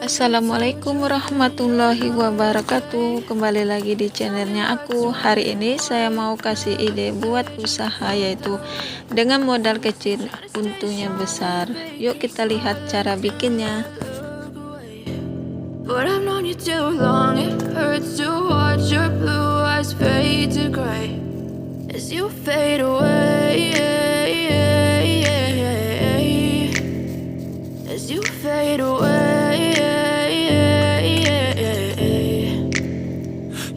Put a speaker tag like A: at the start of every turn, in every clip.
A: Assalamualaikum warahmatullahi wabarakatuh. Kembali lagi di channelnya aku. Hari ini saya mau kasih ide buat usaha, yaitu dengan modal kecil untungnya besar. Yuk kita lihat cara bikinnya. But I've known you too long, it hurts to watch your blue eyes fade to gray as you fade away, as you fade away.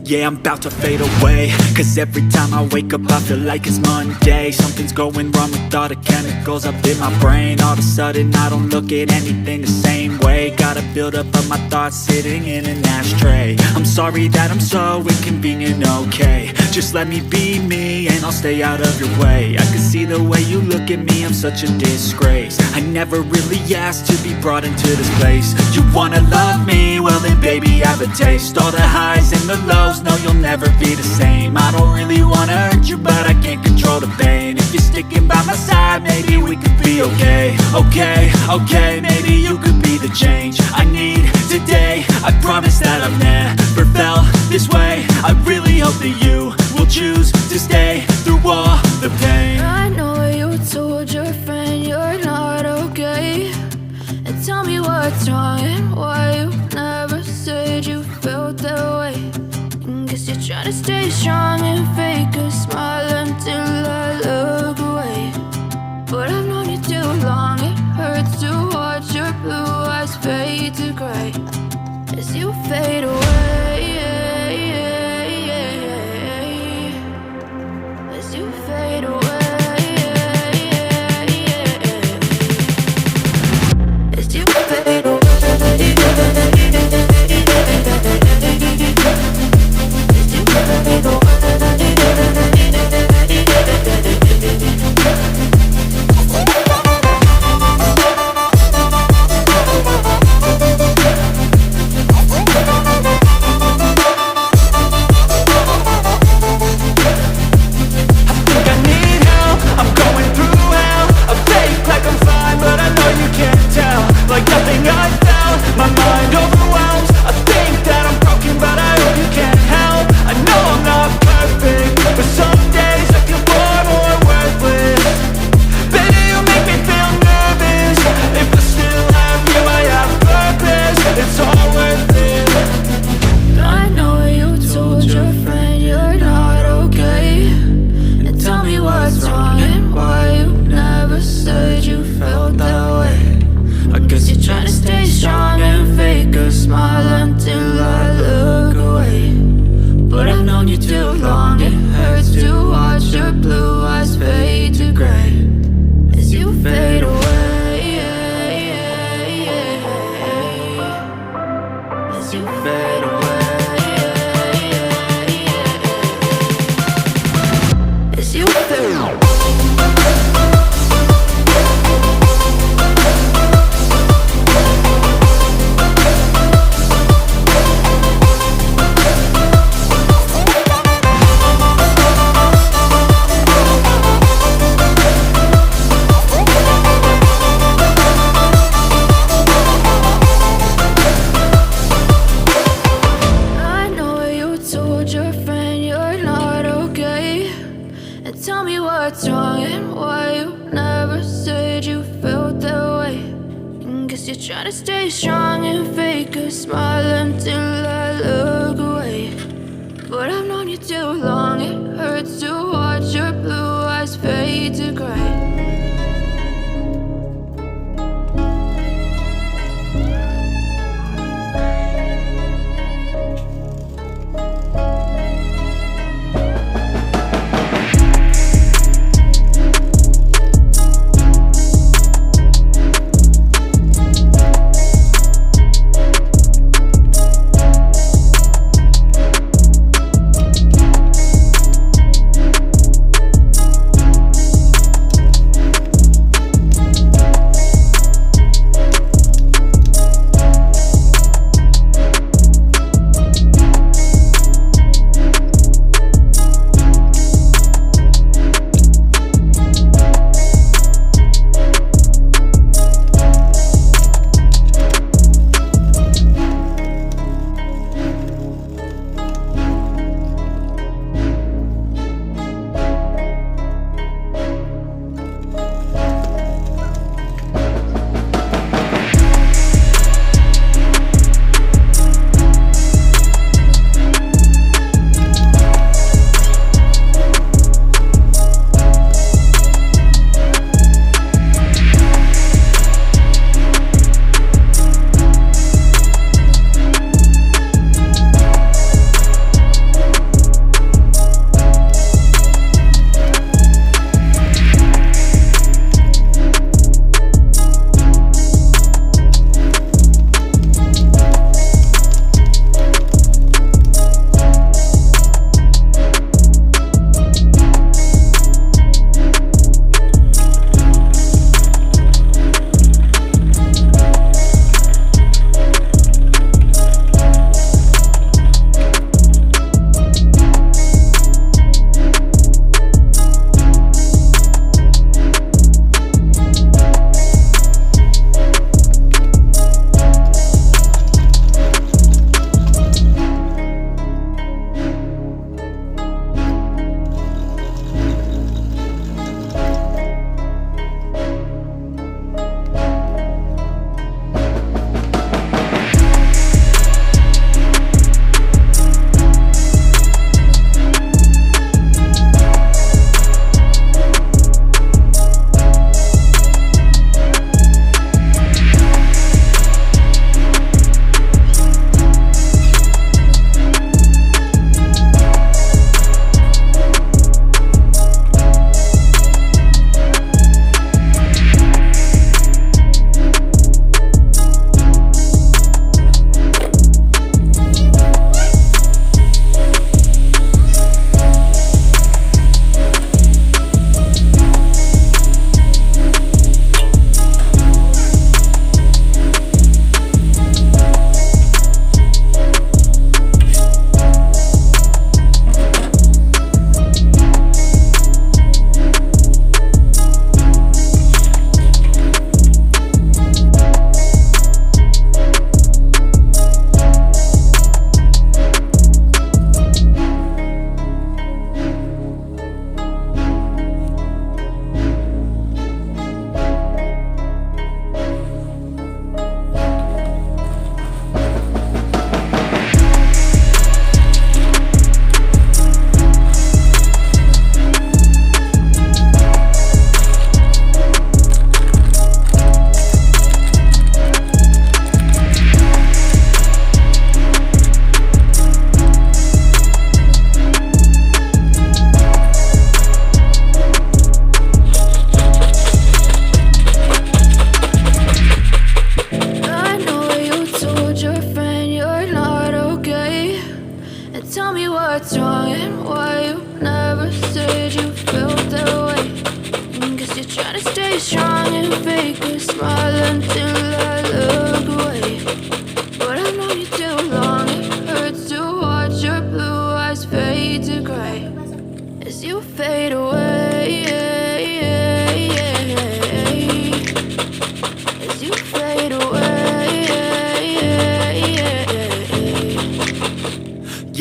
B: Yeah, I'm about to fade away, cause every time I wake up I feel like it's Monday. Something's going wrong with all the chemicals up in my brain. All of a sudden I don't look at anything the same way. Gotta build up of my thoughts sitting in an ashtray. I'm sorry that I'm so inconvenient, okay. Just let me be me and I'll stay out of your way. I can see the way you look at me, I'm such a disgrace. I never really asked to be brought into this place. You wanna love me? Well then baby I have a taste. All the highs and the lows, no you'll never be the same. I don't really wanna hurt you but I can't control the pain. If you're sticking by my side, maybe we could be okay. Okay, maybe you could be the change I need today. I promise that I've never felt this way. I really hope that you will choose to stay through all the pain.
A: I know you told your friend you're not okay, and tell me what's wrong and why you never said you felt that way. Guess you're trying to stay strong and fake a smile until I look away. But I've known you too long, it hurts to watch your blue eyes fade to gray as you fade away, as you fade away, as you fade away. What's wrong and why you never said you felt that way? Guess you're trying to stay strong and fake a smile until I look away. But I've known you too long, it hurts to watch your blue eyes fade to gray.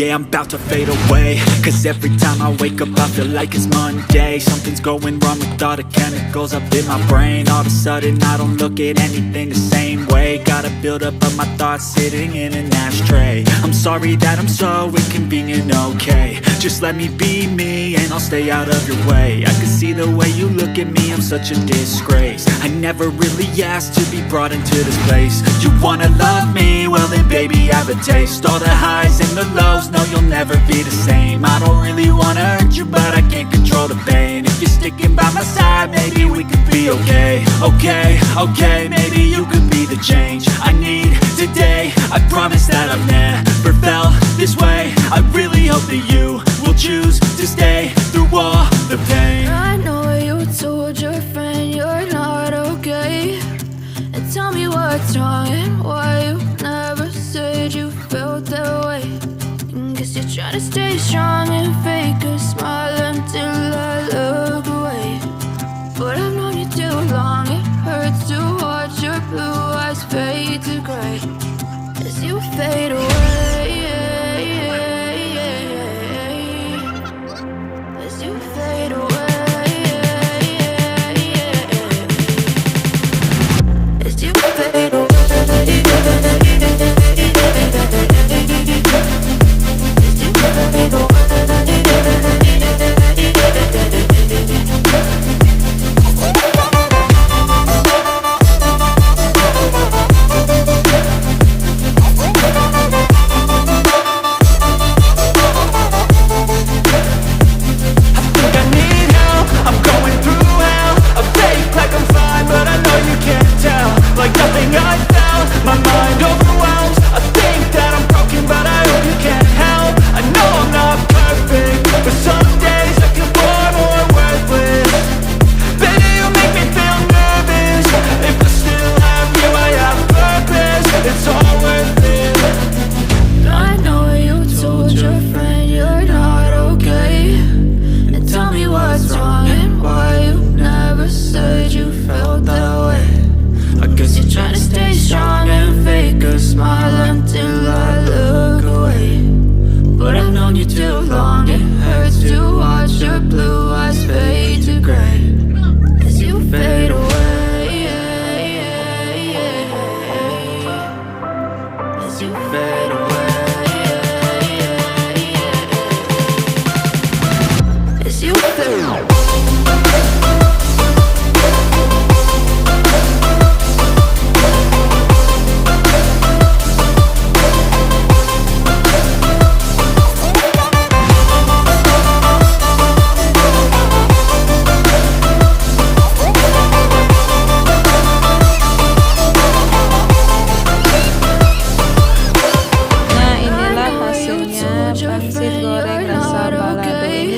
B: yeah, I'm about to fade away. Cause every time I wake up I feel like it's Monday. Something's going wrong with all the chemicals up in my brain. All of a sudden I don't look at anything the same way. Gotta build up of my thoughts sitting in an ashtray. I'm sorry that I'm so inconvenient, okay. Just let me be me and I'll stay out of your way. I can see the way you look at me, I'm such a disgrace. I never really asked to be brought into this place. You wanna love me? Well then baby I have a taste. All the highs and the lows, no you'll never be the same. I don't really wanna hurt you but I can't control the pain. If you're sticking by my side, maybe we could be okay. Okay, maybe you could be the change I need today. I promise that I've never felt this way. I really hope that you will choose to stay through all the pain.
A: I know you told your friend you're not okay, and tell me what's wrong and why you never said you felt that way. Guess you're trying to stay strong and fake a smile until I look away. But I've known you too long, it hurts to watch your blue eyes fade to gray as you fade away. As you fade away. As you fade away.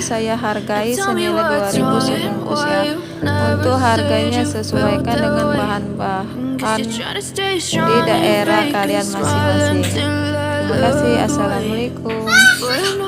C: Saya hargai senilai 2.000 sebungkus ya. Untuk harganya sesuaikan dengan bahan-bahan di daerah kalian masing-masing. Terima kasih. Assalamualaikum.